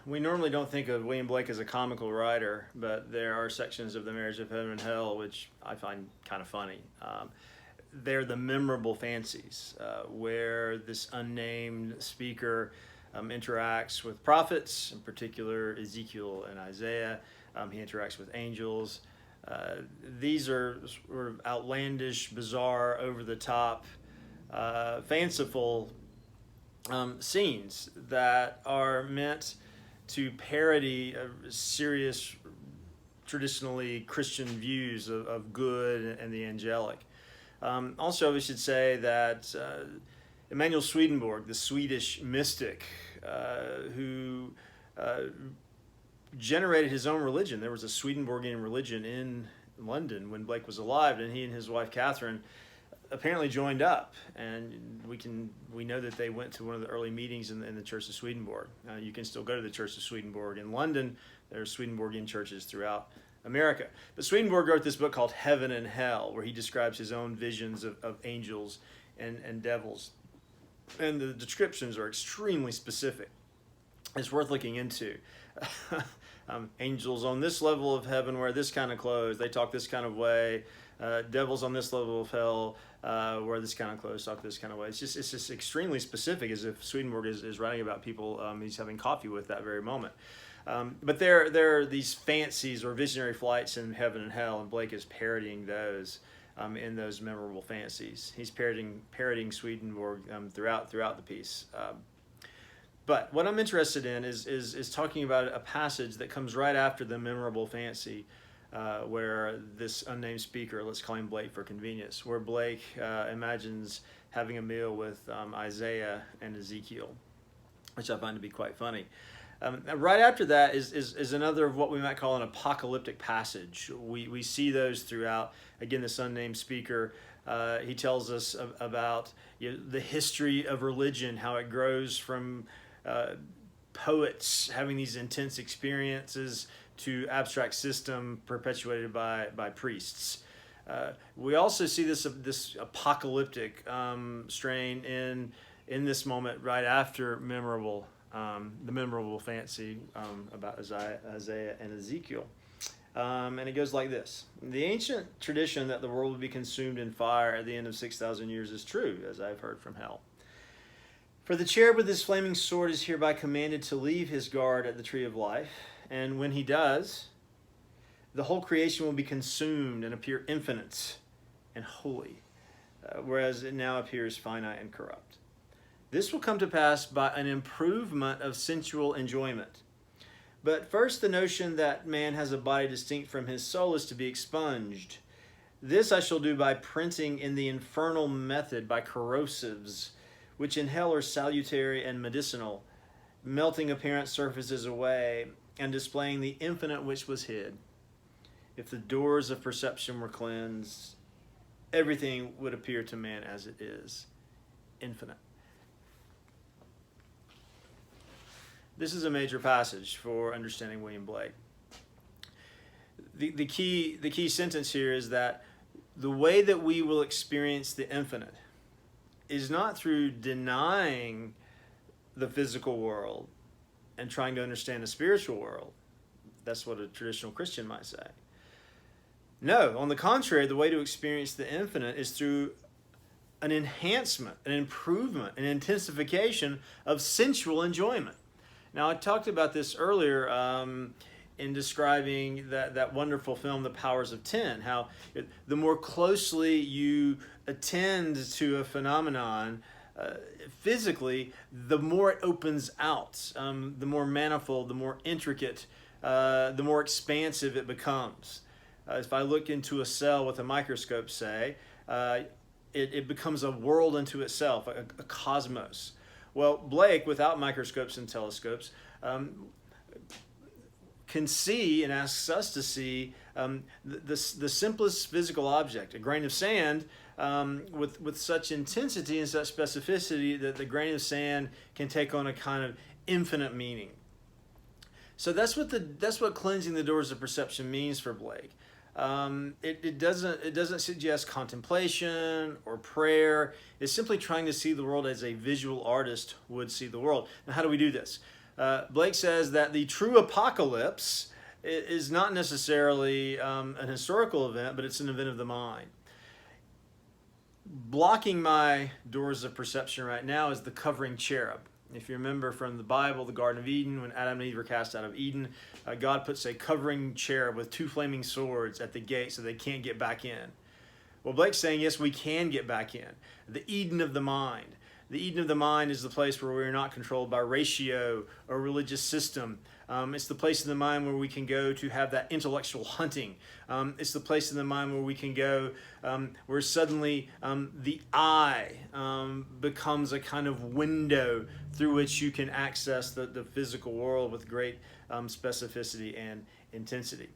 we normally don't think of William Blake as a comical writer, but there are sections of The Marriage of Heaven and Hell which I find kind of funny. They're the memorable fancies, where this unnamed speaker interacts with prophets, in particular Ezekiel and Isaiah. He interacts with angels. These are sort of outlandish, bizarre, over-the-top, fanciful scenes that are meant to parody serious, traditionally Christian views of good and the angelic. Also, we should say that Emanuel Swedenborg, the Swedish mystic, who generated his own religion. There was a Swedenborgian religion in London when Blake was alive, and he and his wife Catherine apparently joined up, and we know that they went to one of the early meetings in the Church of Swedenborg. You can still go to the Church of Swedenborg in London. There are Swedenborgian churches throughout America. But Swedenborg wrote this book called Heaven and Hell, where he describes his own visions of angels and devils. And the descriptions are extremely specific. It's worth looking into. Angels on this level of heaven wear this kind of clothes, they talk this kind of way. Devils on this level of hell wear this kind of clothes, talk this kind of way. It's just extremely specific, as if Swedenborg is writing about people he's having coffee with that very moment. But there are these fancies or visionary flights in heaven and hell, and Blake is parodying those in those memorable fancies. He's parodying Swedenborg throughout the piece. But what I'm interested in is talking about a passage that comes right after the memorable fancy, where this unnamed speaker, let's call him Blake for convenience, where Blake imagines having a meal with Isaiah and Ezekiel, which I find to be quite funny. Right after that is another of what we might call an apocalyptic passage. We see those throughout. Again, this unnamed speaker, he tells us about the history of religion, how it grows from poets having these intense experiences to abstract system perpetuated by priests. We also see this apocalyptic strain in this moment right after the memorable fancy about Isaiah and Ezekiel. And it goes like this. The ancient tradition that the world would be consumed in fire at the end of 6,000 years is true, as I've heard from hell. For the cherub with his flaming sword is hereby commanded to leave his guard at the tree of life, and when he does, the whole creation will be consumed and appear infinite and holy, whereas it now appears finite and corrupt. This will come to pass by an improvement of sensual enjoyment. But first, the notion that man has a body distinct from his soul is to be expunged. This I shall do by printing in the infernal method by corrosives, which in hell are salutary and medicinal, melting apparent surfaces away and displaying the infinite which was hid. If the doors of perception were cleansed, everything would appear to man as it is, infinite. This is a major passage for understanding William Blake. The key sentence here is that the way that we will experience the infinite is not through denying the physical world and trying to understand the spiritual world. That's what a traditional Christian might say. No, on the contrary, the way to experience the infinite is through an enhancement, an improvement, an intensification of sensual enjoyment. Now, I talked about this earlier in describing that wonderful film, The Powers of Ten, how the more closely you attend to a phenomenon physically, the more it opens out, the more manifold, the more intricate, the more expansive it becomes. If I look into a cell with a microscope, say, it becomes a world unto itself, a cosmos. Well, Blake, without microscopes and telescopes, can see and asks us to see the simplest physical object, a grain of sand, with such intensity and such specificity that the grain of sand can take on a kind of infinite meaning. So that's what cleansing the doors of perception means for Blake. It doesn't suggest contemplation or prayer. It's simply trying to see the world as a visual artist would see the world. Now, how do we do this? Blake says that the true apocalypse is not necessarily an historical event, but it's an event of the mind. Blocking my doors of perception right now is the covering cherub. If you remember from the Bible, the Garden of Eden, when Adam and Eve were cast out of Eden, God puts a covering cherub with two flaming swords at the gate so they can't get back in. Well, Blake's saying, yes, we can get back in. The Eden of the mind. The Eden of the mind is the place where we're not controlled by ratio or religious system. It's the place in the mind where we can go to have that intellectual hunting. It's the place in the mind where we can go where suddenly the eye becomes a kind of window through which you can access the physical world with great specificity and intensity.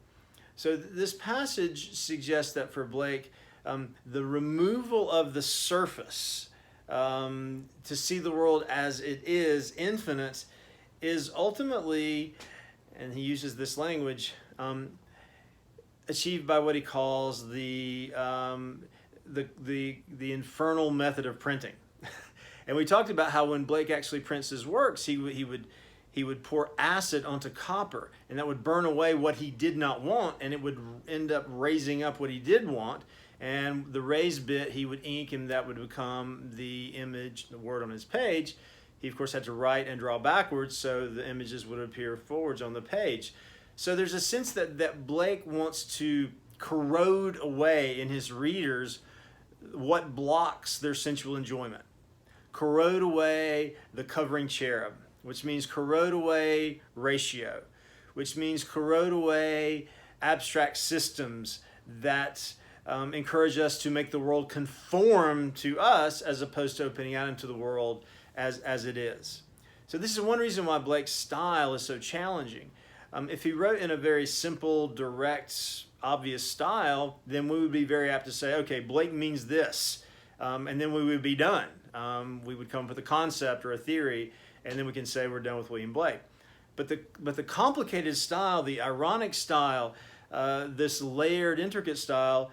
So this passage suggests that for Blake, the removal of the surface to see the world as it is, infinite, is ultimately, and he uses this language, achieved by what he calls the infernal method of printing. And we talked about how when Blake actually prints his works, he would pour acid onto copper, and that would burn away what he did not want, and it would end up raising up what he did want. And the raised bit he would ink, and that would become the image, the word on his page. He, of course, had to write and draw backwards, so the images would appear forwards on the page. So there's a sense that Blake wants to corrode away in his readers what blocks their sensual enjoyment. Corrode away the covering cherub, which means corrode away ratio, which means corrode away abstract systems that encourage us to make the world conform to us as opposed to opening out into the world as it is. So this is one reason why Blake's style is so challenging. If he wrote in a very simple, direct, obvious style, then we would be very apt to say, okay, Blake means this, and then we would be done. We would come up with a concept or a theory, and then we can say we're done with William Blake. But the complicated style, the ironic style, this layered, intricate style,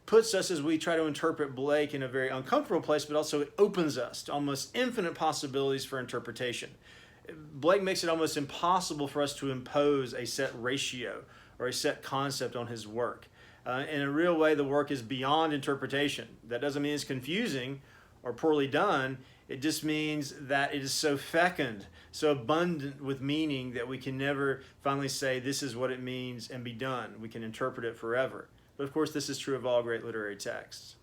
puts us, as we try to interpret Blake, in a very uncomfortable place, but also it opens us to almost infinite possibilities for interpretation. Blake makes it almost impossible for us to impose a set ratio or a set concept on his work. In a real way, the work is beyond interpretation. That doesn't mean it's confusing or poorly done. It just means that it is so fecund, so abundant with meaning, that we can never finally say this is what it means and be done. We can interpret it forever. But of course, this is true of all great literary texts.